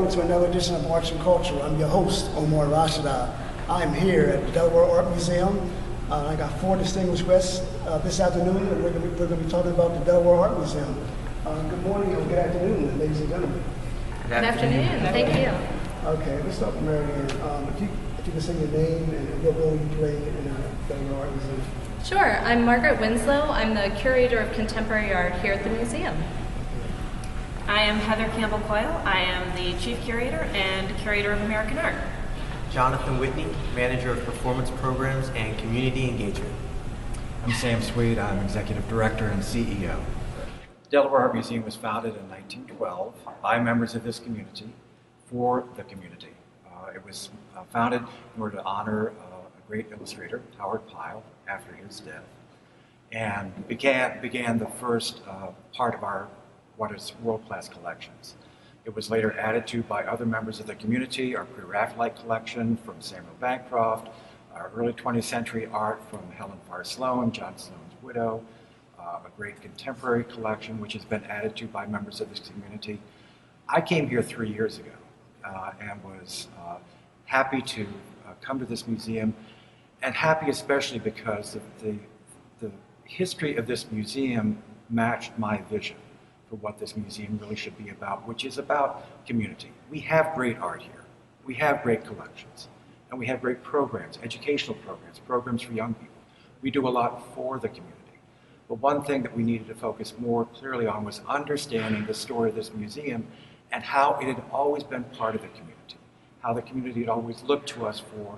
welcome to another edition of Arts and Culture. I'm your host, Omar Rashada. I'm here at the Delaware Art Museum. I got 4 distinguished guests this afternoon, and we're going to be talking about the Delaware Art Museum. Good morning or good afternoon, ladies and gentlemen. Good afternoon. Thank you. Okay, let's start from Mary Ann. If you can say your name and what role you play in the Delaware Art Museum. Sure. I'm Margaret Winslow. I'm the curator of contemporary art here at the museum. I am Heather Campbell-Coyle. I am the chief curator and curator of American art. Jonathan Whitney, manager of performance programs and community engagement. I'm Sam Sweet. I'm executive director and CEO. The Delaware Art Museum was founded in 1912 by members of this community for the community. It was founded in order to honor a great illustrator, Howard Pyle, after his death, and began the first part of our what is world-class collections. It was later added to by other members of the community, our pre-Raphaelite collection from Samuel Bancroft, our early 20th century art from Helen Farr Sloan, John Sloan's widow, a great contemporary collection which has been added to by members of this community. I came here 3 years ago and was happy to come to this museum, and happy especially because the history of this museum matched my vision for what this museum really should be about, which is about community. We have great art here. We have great collections. And we have great programs, educational programs, programs for young people. We do a lot for the community. But one thing that we needed to focus more clearly on was understanding the story of this museum and how it had always been part of the community, how the community had always looked to us for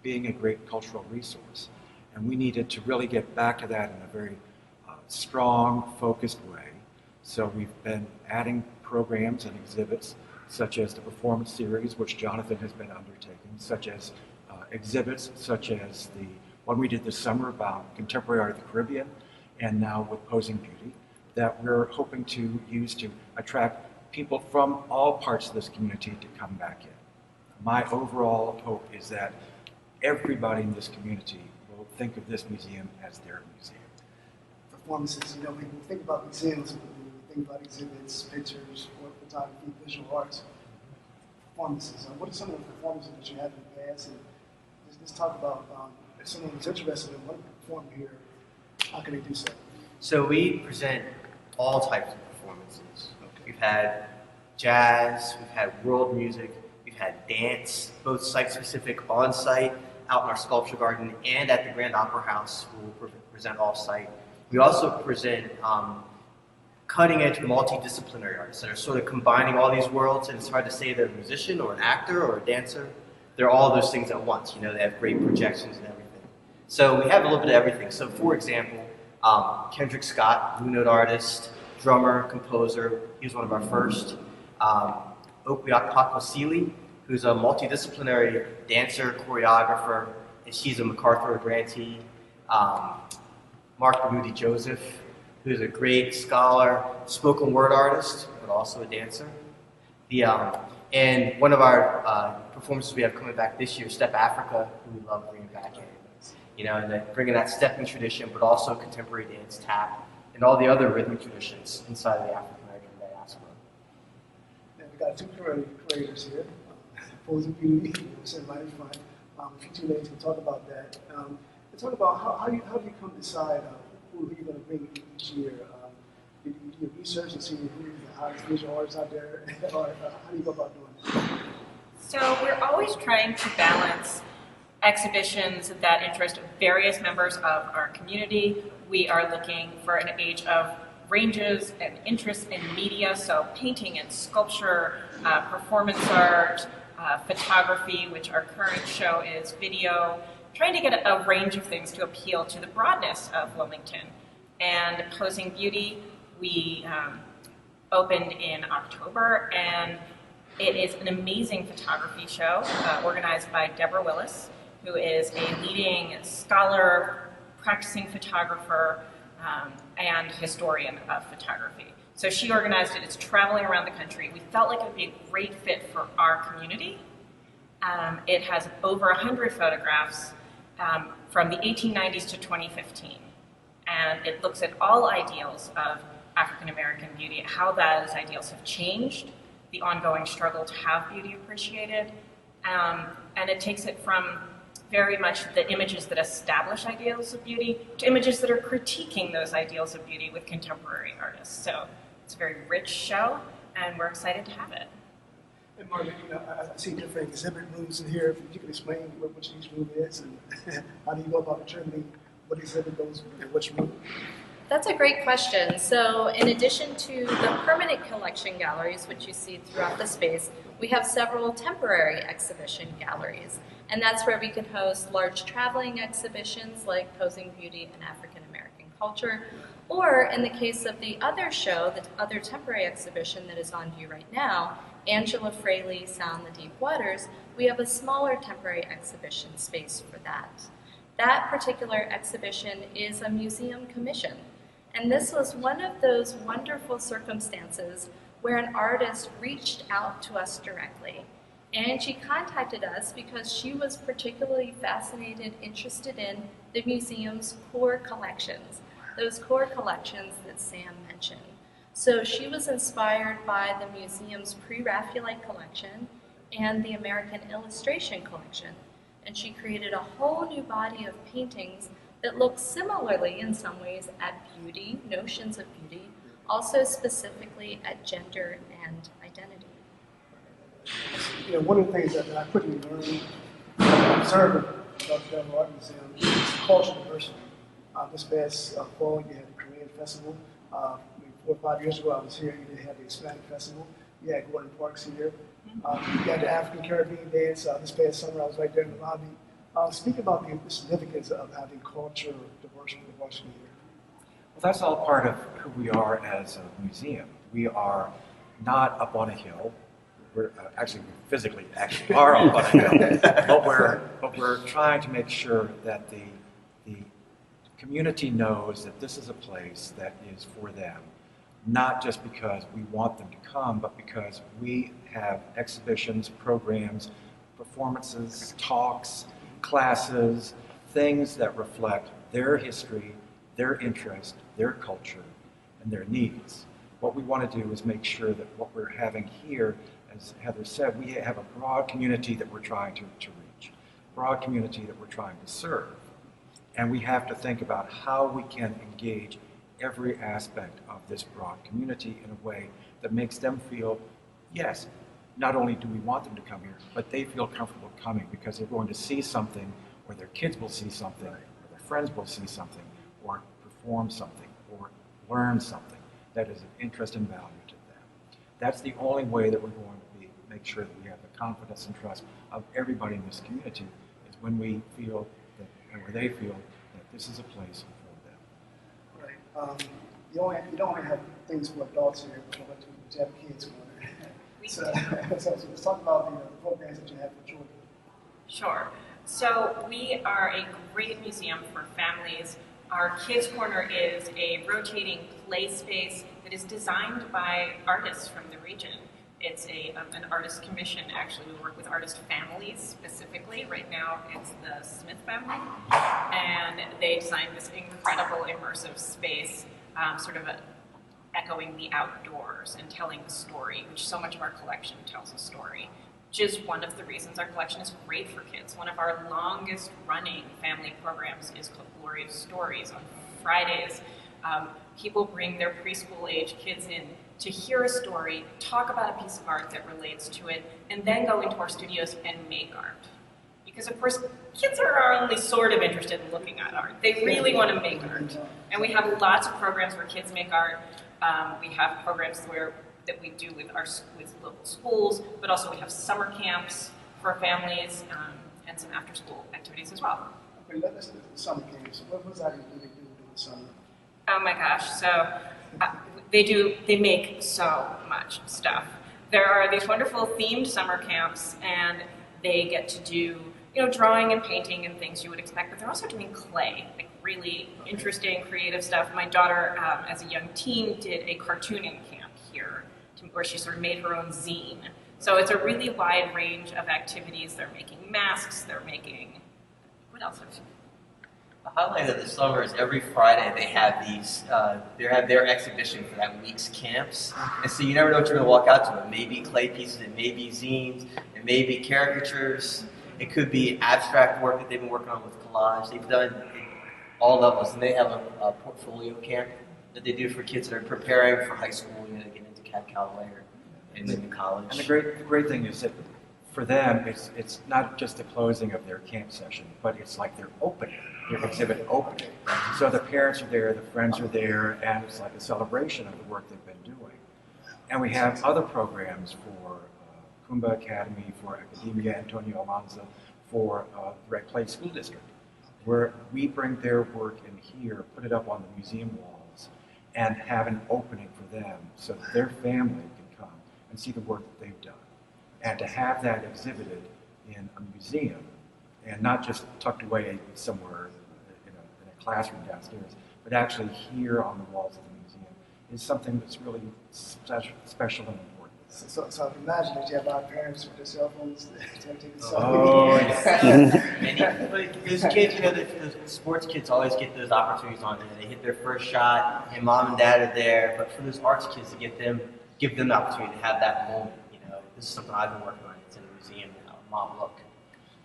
being a great cultural resource. And we needed to really get back to that in a very strong, focused way. So we've been adding programs and exhibits, such as the performance series, which Jonathan has been undertaking, such as exhibits, such as the one we did this summer about contemporary art of the Caribbean, and now with Posing Beauty, that we're hoping to use to attract people from all parts of this community to come back in. My overall hope is that everybody in this community will think of this museum as their museum. Performances, people think about museums, think about exhibits, pictures, photography, visual arts, performances. What are some of the performances that you had in the past? And let's talk about if someone is interested in wanting to perform here, how can they do so? So we present all types of performances. We've had jazz, we've had world music, we've had dance, both site-specific on-site, out in our sculpture garden, and at the Grand Opera House, we'll present off-site. We also present cutting-edge multidisciplinary artists that are sort of combining all these worlds, and it's hard to say they're a musician or an actor or a dancer. They're all those things at once. They have great projections and everything. So we have a little bit of everything. So for example, Kendrick Scott, blue note artist, drummer, composer. He was one of our first. Okuyak Pakwasili, who's a multidisciplinary dancer, choreographer, and she's a MacArthur grantee. Mark Bermuti Joseph, who's a great scholar, spoken word artist, but also a dancer. And one of our performances we have coming back this year, Step Africa, who we love bringing back in. And then bringing that stepping tradition, but also contemporary dance, tap, and all the other rhythmic traditions inside of the African American diaspora. Now we got 2 curators here, Posing Beauty, sitting right in front. If you 2 ladies can talk about that. Talk about how do you come to decide who you're going to bring each year? Do you research and see who's the hottest visual artists out there, or how do you go about doing it? So we're always trying to balance exhibitions that interest various members of our community. We are looking for an age of ranges and interests in media, so painting and sculpture, performance art, photography, which our current show is video, trying to get a range of things to appeal to the broadness of Wilmington. And Posing Beauty, we opened in October, and it is an amazing photography show organized by Deborah Willis, who is a leading scholar, practicing photographer, and historian of photography. So she organized it. It's traveling around the country. We felt like it would be a great fit for our community. It has over 100 photographs from the 1890s to 2015. And it looks at all ideals of African American beauty, how those ideals have changed, the ongoing struggle to have beauty appreciated. And it takes it from very much the images that establish ideals of beauty to images that are critiquing those ideals of beauty with contemporary artists. So it's a very rich show, and we're excited to have it. And Margaret, I see different exhibit rooms in here. If you could explain what each room is and how do you go about determining what exhibit goes in which room? That's a great question. So in addition to the permanent collection galleries, which you see throughout the space, we have several temporary exhibition galleries. And that's where we can host large traveling exhibitions like Posing Beauty and African American Culture. Or in the case of the other show, the other temporary exhibition that is on view right now, Angela Fraley, Sound the Deep Waters, we have a smaller temporary exhibition space for that. That particular exhibition is a museum commission. And this was one of those wonderful circumstances where an artist reached out to us directly. And she contacted us because she was particularly fascinated, interested in the museum's core collections, those core collections that Sam mentioned. So she was inspired by the museum's Pre-Raphaelite collection and the American Illustration collection. And she created a whole new body of paintings that look similarly in some ways at beauty, notions of beauty, also specifically at gender and identity. One of the things that I quickly learned observing about the Delaware Art Museum is cultural diversity. This past fall, you had the Korean Festival. 4 or 5 years ago, I was here. You had the Hispanic Festival. You had Gordon Parks here. You had the African Caribbean dance. This past summer, I was right there in the lobby. Speak about the significance of having culture diversity here. Well, that's all part of who we are as a museum. We are not up on a hill. We're actually, we physically actually are up on a hill, but we're trying to make sure that the community knows that this is a place that is for them, not just because we want them to come, but because we have exhibitions, programs, performances, talks, classes, things that reflect their history, their interest, their culture, and their needs. What we want to do is make sure that what we're having here, as Heather said, we have a broad community that we're trying to reach, broad community that we're trying to serve. And we have to think about how we can engage every aspect of this broad community in a way that makes them feel, yes, not only do we want them to come here, but they feel comfortable coming because they're going to see something, or their kids will see something, or their friends will see something, or perform something, or learn something that is of interest and value to them. That's the only way that we're going to make sure that we have the confidence and trust of everybody in this community, is when we feel that, and where they feel that this is a place for them. Right. You don't only have things for adults here, but you have kids going. So let's talk about the programs that you have for children. Sure. So we are a great museum for families. Our Kids Corner is a rotating play space that is designed by artists from the region. It's an artist commission. Actually, we work with artist families specifically. Right now, it's the Smith family. And they designed this incredible immersive space, sort of echoing the outdoors and telling a story, which so much of our collection tells a story, which is one of the reasons our collection is great for kids. One of our longest running family programs is called Glorious Stories. On Fridays, people bring their preschool age kids in to hear a story, talk about a piece of art that relates to it, and then go into our studios and make art. Because of course, kids are only sort of interested in looking at art. They really want to make art. And we have lots of programs where kids make art. We have programs that we do with local schools, but also we have summer camps for families and some after-school activities as well. Okay, let's do the summer camps. What exactly do they do in the summer? Oh my gosh! So they make so much stuff. There are these wonderful themed summer camps, and they get to do drawing and painting and things you would expect, but they're also doing clay, like really interesting, creative stuff. My daughter, as a young teen, did a cartooning camp here, where she sort of made her own zine. So it's a really wide range of activities. They're making masks, they're making, what else? The highlight of the summer is every Friday they have these, they have their exhibition for that week's camps. And so you never know what you're going to walk out to. It may be clay pieces, it may be zines, it may be caricatures, it could be abstract work that they've been working on with collage. They've done all levels, and they have a portfolio camp that they do for kids that are preparing for high school, you know, to get into Topic-Delaware and into college. And the great thing is that for them, it's not just the closing of their camp session, but it's like their opening, their exhibit opening. So the parents are there, the friends are there, and it's like a celebration of the work they've been doing. And we have other programs for Kumba Academy, for Academia Antonio Almanza, for Red Clay School District, where we bring their work in here, put it up on the museum walls, and have an opening for them so that their family can come and see the work that they've done. And to have that exhibited in a museum, and not just tucked away somewhere in a classroom downstairs, but actually here on the walls of the museum, is something that's really special and important. So I can imagine that you have a lot of parents with their cell phones taking selfies. Oh, Those kids, you know, the sports kids always get those opportunities on there. They hit their first shot, and mom and dad are there. But for those arts kids, to give them the opportunity to have that moment. You know, this is something I've been working on. It's in the museum now. Mom, look.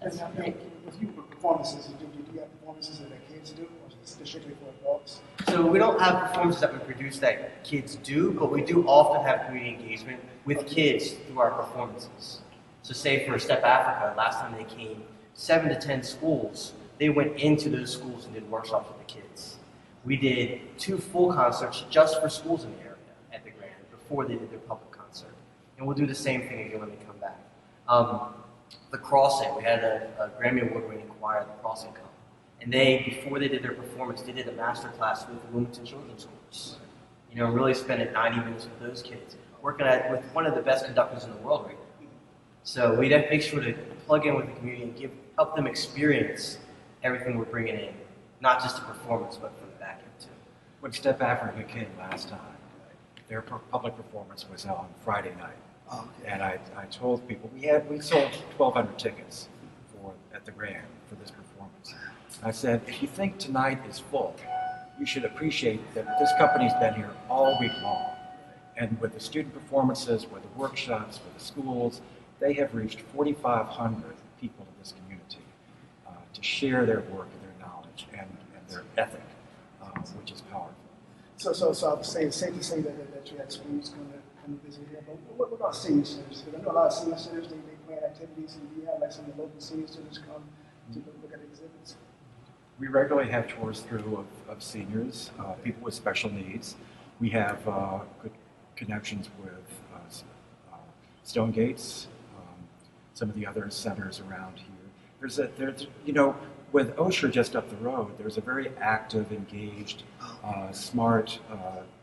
With you performances, do you have performances that the kids do, or is it strictly for adults? So we don't have performances that we produce that kids do, but we do often have community engagement with kids through our performances. So say for Step Africa, last time they came, 7 to 10 schools, they went into those schools and did workshops with the kids. We did 2 full concerts just for schools in the area at the Grand before they did their public concert. And we'll do the same thing again when they come back. The Crossing, we had a Grammy Award-winning choir, The Crossing, come. And they, before they did their performance, they did a master class with Wilmington Children's Schools. You know, really spending 90 minutes with those kids, working with one of the best conductors in the world right now. So we have to make sure to plug in with the community and help them experience everything we're bringing in, not just the performance, but from the back end too. When Step Africa came last time, their public performance was on Friday night. Oh, okay. And I told people, we sold 1,200 tickets at the Grand for this performance. I said, if you think tonight is full, you should appreciate that this company's been here all week long. And with the student performances, with the workshops, with the schools, they have reached 4,500 people in this community to share their work and their knowledge and their ethic, which is powerful. So I would say it's safe to say that you had schools come visit here. But what about senior centers? Because I know a lot of senior centers, they plan activities, and do you have like some of the local senior centers come to look at exhibits? We regularly have tours through of seniors, people with special needs. We have good connections with Stonegates, some of the other centers around here. There's you know, with Osher just up the road, there's a very active, engaged, smart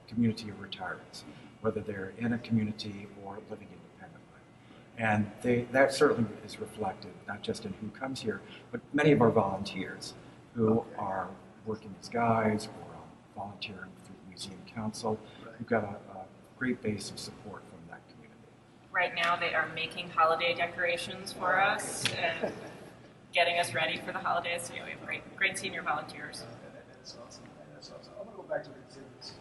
community of retirees, whether they're in a community or living independently. And that certainly is reflected, not just in who comes here, but many of our volunteers who are working as guides or volunteering through the Museum Council. We've got a great base of support from that community. Right now they are making holiday decorations for us and getting us ready for the holidays. So, we have great senior volunteers. That's awesome. That's awesome. I want to go back to the exhibits.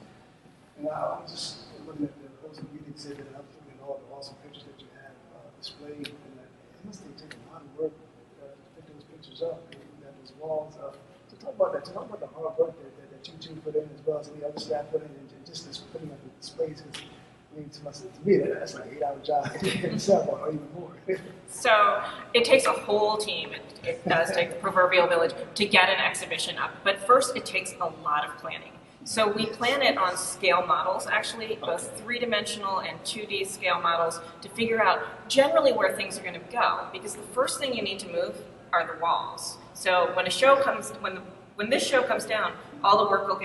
And I was just looking at the Frozen Beauty exhibit, and I was looking at all the awesome pictures that you have displayed. And it must have taken a lot of work to put those pictures up, and those walls. So talk about that. Talk about the hard work that you two put in, as well as the other staff put in, and just this putting up the displays. Because I mean, to me, that's like an 8-hour job in itself, or even more. So it takes a whole team. It does take the proverbial village to get an exhibition up. But first, it takes a lot of planning. So we plan it on scale models, actually, both 3-dimensional and 2D scale models, to figure out generally where things are going to go. Because the first thing you need to move are the walls. So when when this show comes down, all the work will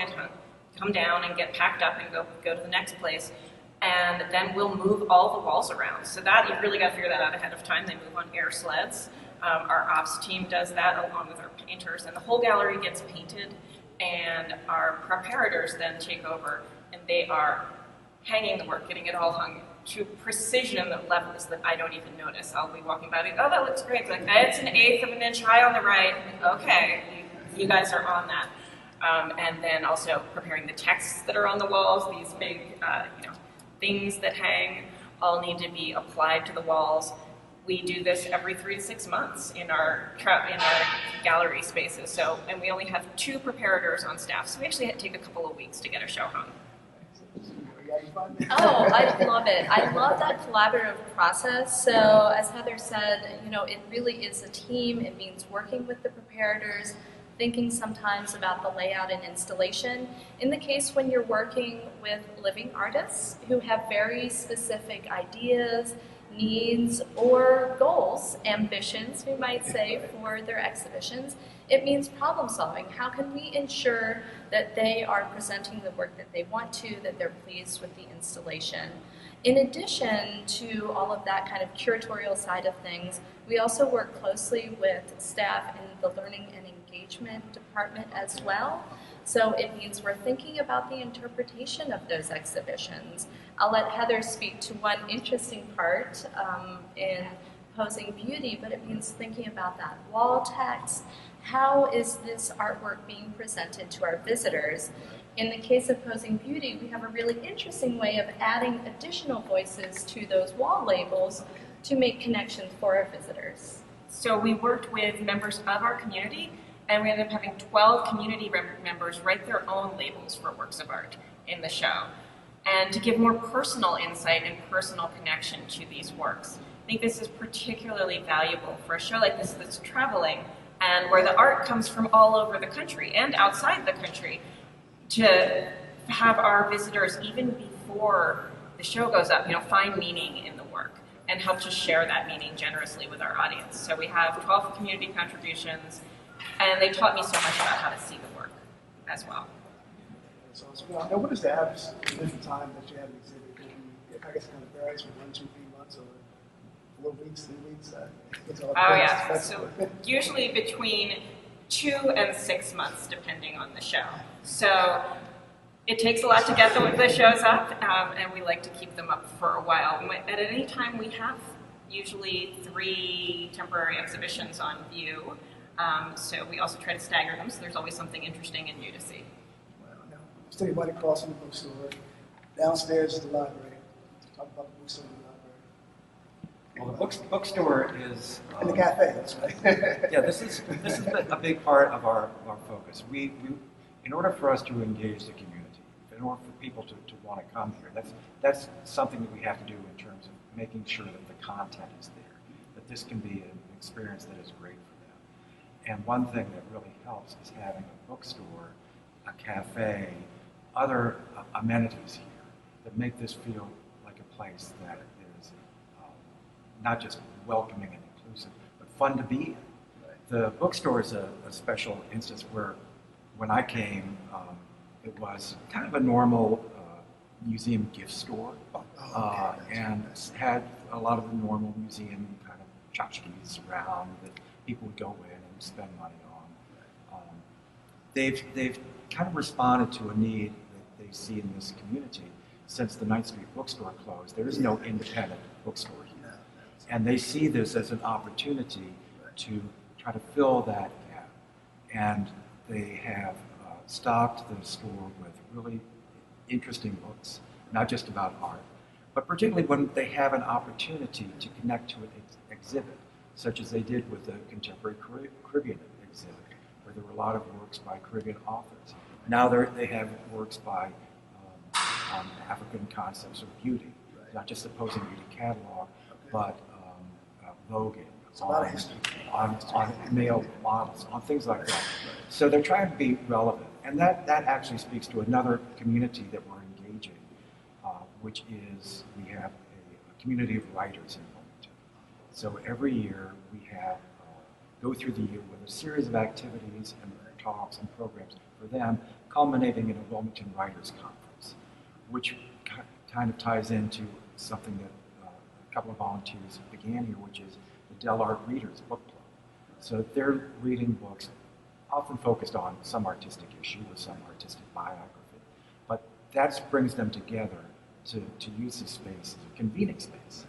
come down and get packed up and go to the next place. And then we'll move all the walls around. So that, you've really got to figure that out ahead of time. They move on air sleds. Our ops team does that along with our painters. And the whole gallery gets painted. And our preparators then take over. And they are hanging the work, getting it all hung to precision at levels that I don't even notice. I'll be walking by and oh, that looks great. Like, that's an 1/8 of an inch high on the right. Okay, you guys are on that. And then also preparing the texts that are on the walls, these big things that hang, all need to be applied to the walls. We do this every 3 to 6 months in our gallery spaces. So, and we only have 2 preparators on staff, so we actually had to take a couple of weeks to get a show hung. Oh, I love it. I love that collaborative process. So, as Heather said, it really is a team. It means working with the preparators, thinking sometimes about the layout and installation. In the case when you're working with living artists who have very specific ideas, needs, or goals, ambitions, we might say, for their exhibitions, it means problem solving. How can we ensure that they are presenting the work that they want to, that they're pleased with the installation? In addition to all of that kind of curatorial side of things, we also work closely with staff in the learning and engagement department as well. So it means we're thinking about the interpretation of those exhibitions. I'll let Heather speak to one interesting part in Posing Beauty, but it means thinking about that wall text. How is this artwork being presented to our visitors? In the case of Posing Beauty, we have a really interesting way of adding additional voices to those wall labels to make connections for our visitors. So we worked with members of our community, and we ended up having 12 community members write their own labels for works of art in the show, and to give more personal insight and personal connection to these works. I think this is particularly valuable for a show like this that's traveling and where the art comes from all over the country and outside the country, to have our visitors, even before the show goes up, find meaning in the work and help to share that meaning generously with our audience. So we have 12 community contributions, and they taught me so much about how to see the work as well. So, now what is the average length of time that you have an exhibit? I guess it kind of varies from 1, 2, 3 months or 4 weeks, 3 weeks. Oh yeah, so usually between 2 and 6 months, depending on the show. So it takes a lot to get the shows up, and we like to keep them up for a while. At any time, we have usually 3 temporary exhibitions on view. So we also try to stagger them, so there's always something interesting and new to see. Well, now, I'm standing right across from the bookstore. Downstairs is the library. Talk about the bookstore and the library. Well, the bookstore is... and the cafe, that's right. Yeah, this is a big part of our focus. We, in order for us to engage the community, in order for people to want to come here, that's something that we have to do in terms of making sure that the content is there, that this can be an experience that is great for them. And one thing that really helps is having a bookstore, a cafe, other amenities here that make this feel like a place that is not just welcoming and inclusive, but fun to be in. The bookstore is a special instance where, when I came, it was kind of a normal museum gift store, and had a lot of the normal museum kind of tchotchkes around that people would go in and spend money on. They've kind of responded to a need that they see in this community. Since the 9th Street bookstore closed, there is no independent bookstore here. And they see this as an opportunity to try to fill that gap. And they have stocked the store with really interesting books, not just about art, but particularly when they have an opportunity to connect to an exhibit, such as they did with the Contemporary Caribbean exhibit, where there were a lot of works by Caribbean authors. Now they have works by on African concepts of beauty, not just the Posing Beauty catalog, but voguing, on male models, on things like that. So they're trying to be relevant, and that actually speaks to another community that we're engaging, which is we have a community of writers in Wilmington. So every year we have go through the year with a series of activities and talks and programs for them, culminating in a Wilmington Writers Conference, which kind of ties into something that a couple of volunteers began here, which is the Del Art Readers Book Club. So they're reading books often focused on some artistic issue or some artistic biography, but that brings them together to use this space as a convening space,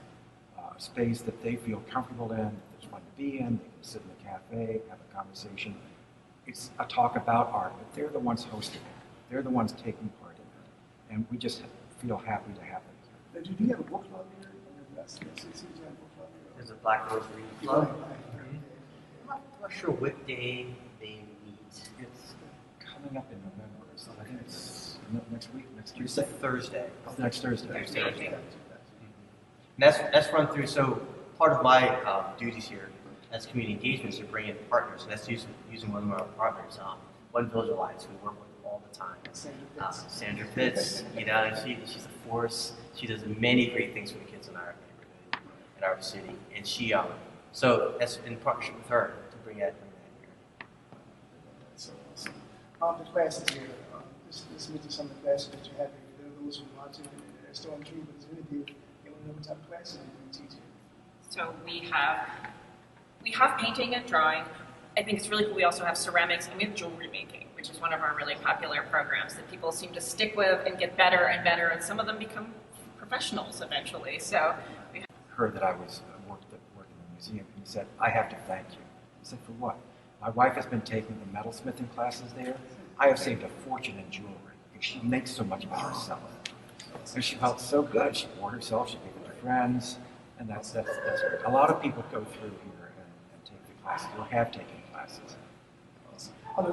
a space that they feel comfortable in, that there's fun to be in, they can sit in the cafe, have a conversation, it's a talk about art, but they're the ones hosting it. They're the ones taking part in it. And we just feel happy to have them here. Now, do you have a book club here? That's you have a book club here? There's a Black Rose Reading Right, Club. right. I'm not sure what day they meet. It's coming up in November, so I think it's next week, next It's Tuesday. a Thursday. Oh, next Thursday. Thursday. And that's run through. So part of my duties here as community engagement is to bring in partners. And that's using one of our partners, One Village Alliance, who we work with all the time. Sandra Pitts, you know, she's a force. She does many great things for the kids in our neighborhood, in our city. And she, so that's in partnership with her to bring that here. So awesome. The classes here, just mention some of the classes that you have here. There are those who are watching and they're still intrigued, but it's really good. They want to know what type of classes you teach here. So we have painting and drawing. I think it's really cool. We also have ceramics and we have jewelry making, which is one of our really popular programs that people seem to stick with and get better and better, and some of them become professionals eventually. So we Heard that I was working in the museum, and he said, I have to thank you. I said, for what? My wife has been taking the metalsmithing classes there. I have saved a fortune in jewelry because she makes so much by herself. And she felt so good. She bought herself, she gave it to friends, and that's great. A lot of people go through here and take the classes, or have taken classes.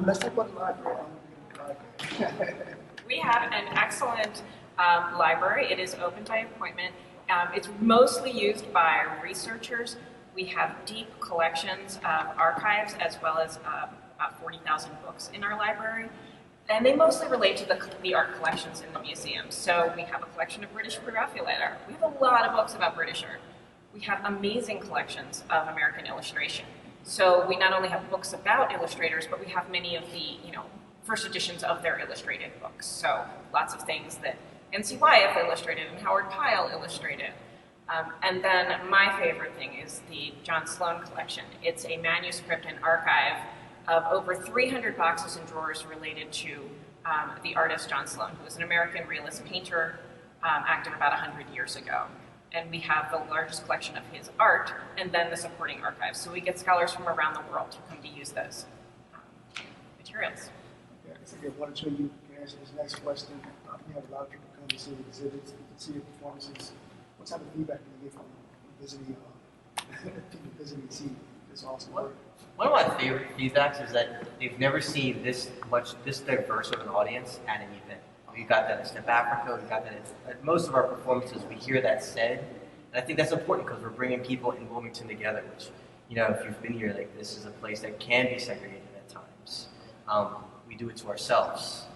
Let's talk about the library. We have an excellent library. It is open by appointment. It's mostly used by researchers. We have deep collections of archives as well as about 40,000 books in our library. And they mostly relate to the art collections in the museum. So we have a collection of British Pre-Raphaelite art. We have a lot of books about British art. We have amazing collections of American illustration. So we not only have books about illustrators, but we have many of the, first editions of their illustrated books. So lots of things that N.C. Wyeth illustrated and Howard Pyle illustrated. And then my favorite thing is the John Sloan collection. It's a manuscript and archive of over 300 boxes and drawers related to the artist John Sloan, who was an American realist painter, active about 100 years ago. And we have the largest collection of his art, and then the supporting archives. So we get scholars from around the world who come to use those materials. Yeah, I guess I get one or two of you can answer this next question. You have a lot of people come to see the exhibits, you can see your performances. What type of feedback do you get from visiting, people visiting to see this awesome work? One of my favorite feedbacks is that they've never seen this diverse of an audience at an event. We got that at Step Africa, we got that at most of our performances, we hear that said. And I think that's important because we're bringing people in Wilmington together, which, if you've been here, like, this is a place that can be segregated at times. We do it to ourselves.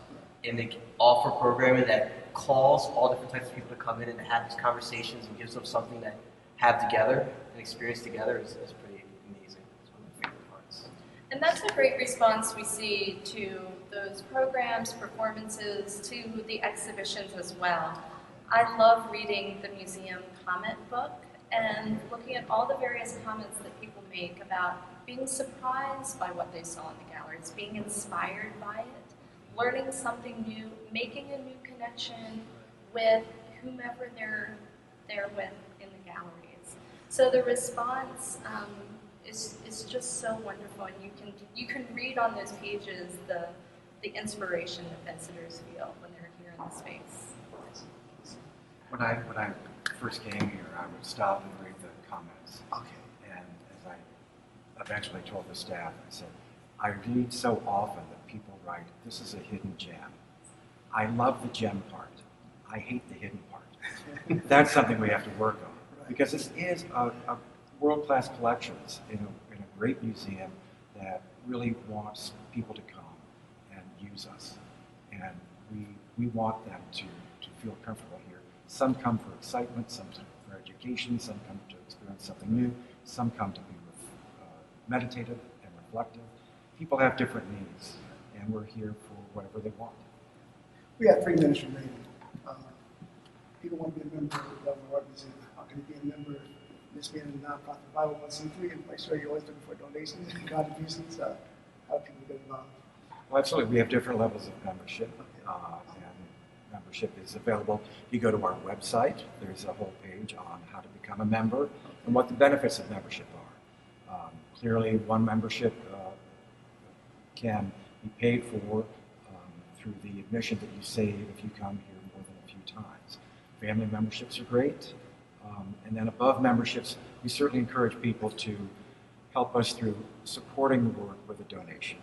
And they offer programming that calls all different types of people to come in and have these conversations and gives them something to have together and experience together is pretty amazing. It's one of my favorite parts. And that's a great response we see to those programs, performances, to the exhibitions as well. I love reading the museum comment book and looking at all the various comments that people make about being surprised by what they saw in the galleries, being inspired by it, learning something new, making a new connection with whomever they're there with in the galleries. So the response is just so wonderful, and you can read on those pages the inspiration that visitors feel when they're here in the space. When I first came here, I would stop and read the comments. Okay. And as I eventually told the staff, I said, I read so often that people write, this is a hidden gem. I love the gem part. I hate the hidden part. That's something we have to work on, because this is a world-class collections in a great museum that really wants people to come and use us. And we want them to feel comfortable here. Some come for excitement, some come for education, some come to experience something new, some come to be meditative and reflective. People have different needs, and we're here for whatever they want. We have 3 minutes remaining. People want to be a member of the Delaware Art Museum. How can you be a member? This being a nonprofit 501c3, and make sure you're always looking for donations and contributions. How do people get involved? Well, absolutely. We have different levels of membership, and membership is available. If you go to our website, there's a whole page on how to become a member and what the benefits of membership are. Clearly, one membership can be paid for through the admission that you save if you come here more than a few times. Family memberships are great. And then above memberships, we certainly encourage people to help us through supporting the work with a donation.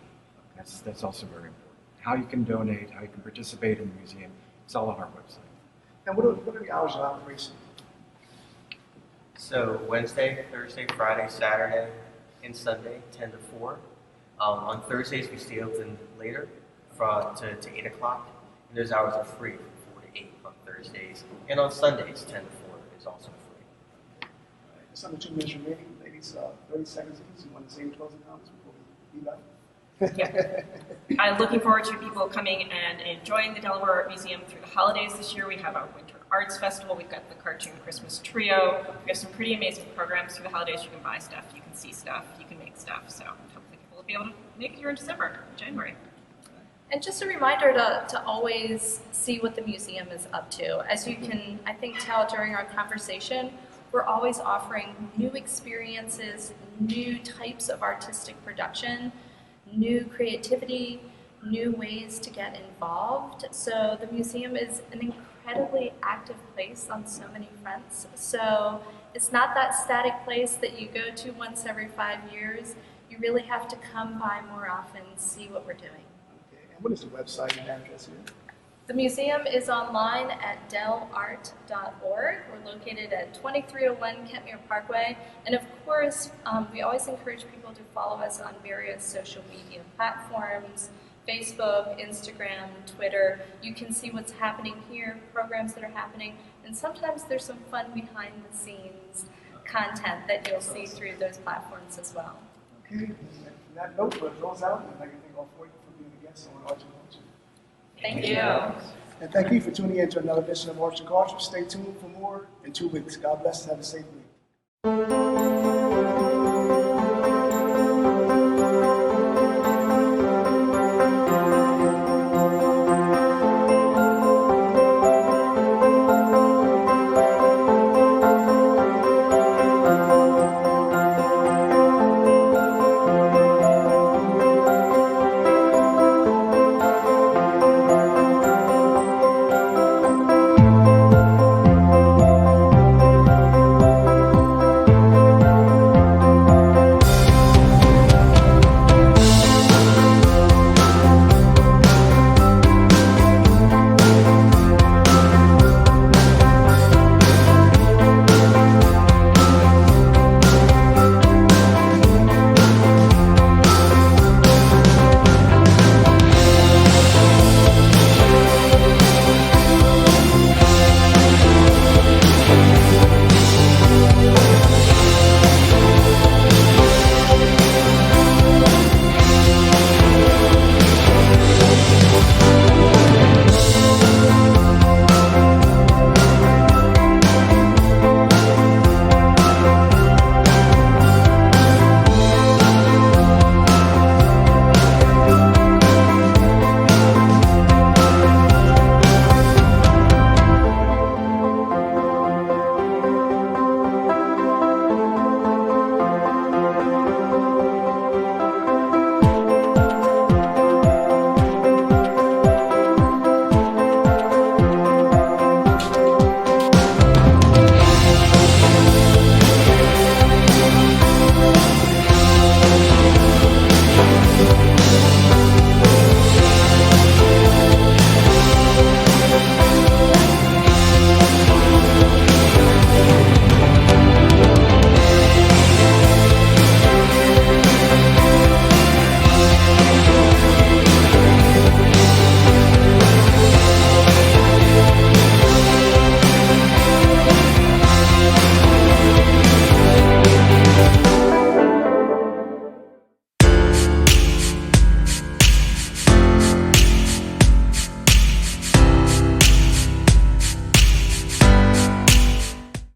That's also very important. How you can donate, how you can participate in the museum, it's all on our website. And what are the hours of operation? So Wednesday, Thursday, Friday, Saturday, and Sunday, 10 to 4. On Thursdays, we stay open later to 8 o'clock. And those hours are free from 4 to 8 on Thursdays. And on Sundays, 10 to 4 is also free. Just under 2 minutes remaining. Ladies, 30 seconds each. You want to say your closing comments before we leave out? Yeah. I'm looking forward to people coming and enjoying the Delaware Art Museum through the holidays this year. We have our Winter Arts Festival. We've got the Cartoon Christmas Trio. We have some pretty amazing programs through the holidays. You can buy stuff, you can see stuff, you can make stuff. So hopefully people will be able to make it here in December, January. And just a reminder to always see what the museum is up to. As you can, I think, tell during our conversation, we're always offering new experiences, new types of artistic production, new creativity, new ways to get involved. So the museum is an incredibly active place on so many fronts. So it's not that static place that you go to once every 5 years. You really have to come by more often, see what we're doing. Okay. And what is the website and address here? The museum is online at delart.org. We're located at 2301 Kentmere Parkway. And of course, we always encourage people to follow us on various social media platforms, Facebook, Instagram, Twitter. You can see what's happening here, programs that are happening, and sometimes there's some fun behind the scenes content that you'll see through those platforms as well. Okay. And from that note, we'll close out. And I'd like to thank all 4 of you for being a guest on Arts and Culture. Thank you. And thank you for tuning in to another edition of Arts and Culture. Stay tuned for more in 2 weeks. God bless. Have a safe week.